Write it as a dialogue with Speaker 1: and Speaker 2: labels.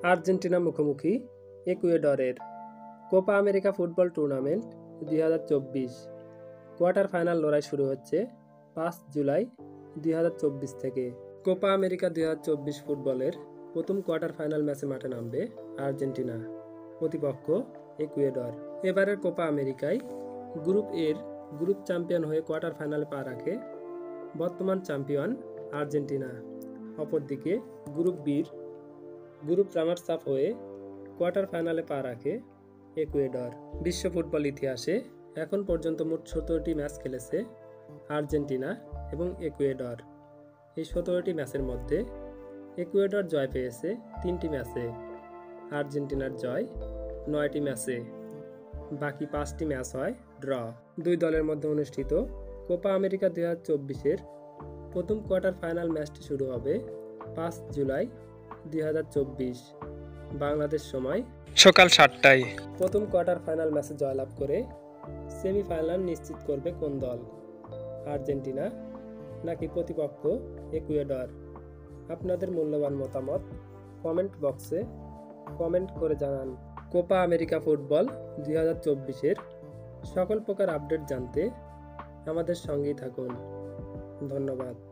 Speaker 1: Argentina মুখোমুখি ইকুয়েডরের। Copa America football tournament 2024 quarter final লড়াই শুরু হচ্ছে 5 জুলাই 2024 থেকে। কোপা আমেরিকা 2024 ফুটবলের প্রথম কোয়ার্টার ফাইনাল ম্যাচে মাঠে নামবে আর্জেন্টিনা, প্রতিপক্ষ ইকুয়েডর। এবারের কোপা আমেরিকায় গ্রুপ এর গ্রুপ চ্যাম্পিয়ন হয়ে কোয়ার্টার ফাইনালে পা রাখে বর্তমান চ্যাম্পিয়ন আর্জেন্টিনা। অপরদিকে গ্রুপ বির গ্রুপ রানার্স আপ হয়ে কোয়ার্টার ফাইনালে পা রাখে ইকুয়েডর। বিশ্ব ফুটবল ইতিহাসে এখন পর্যন্ত মোট 17টি ম্যাচ খেলেছে আর্জেন্টিনা এবং ইকুয়েডর। এই 17টি ম্যাচের মধ্যে ইকুয়েডর জয় পেয়েছে 3টি ম্যাচে, আর্জেন্টিনার জয় 9টি ম্যাচে, বাকি 5টি ম্যাচ হয় ড্র। দুই দলের মধ্যে অনুষ্ঠিত কোপা আমেরিকা 2024-এর প্রথম কোয়ার্টার ফাইনাল ম্যাচটি শুরু হবে 5 জুলাই 2024 বাংলাদেশ সময় সকাল 7টায়। প্রথম কোয়ার্টার ফাইনাল ম্যাচে জয়লাভ করে সেমিফাইনাল নিশ্চিত করবে কোন দল, আর্জেন্টিনা নাকি প্রতিপক্ষ ইকুয়েডর? আপনাদের মূল্যবান মতামত কমেন্ট বক্সে কমেন্ট করে জানান। কোপা আমেরিকা ফুটবল 2024-এর সকল প্রকার আপডেট জানতে আমাদের সঙ্গেই থাকুন। ধন্যবাদ।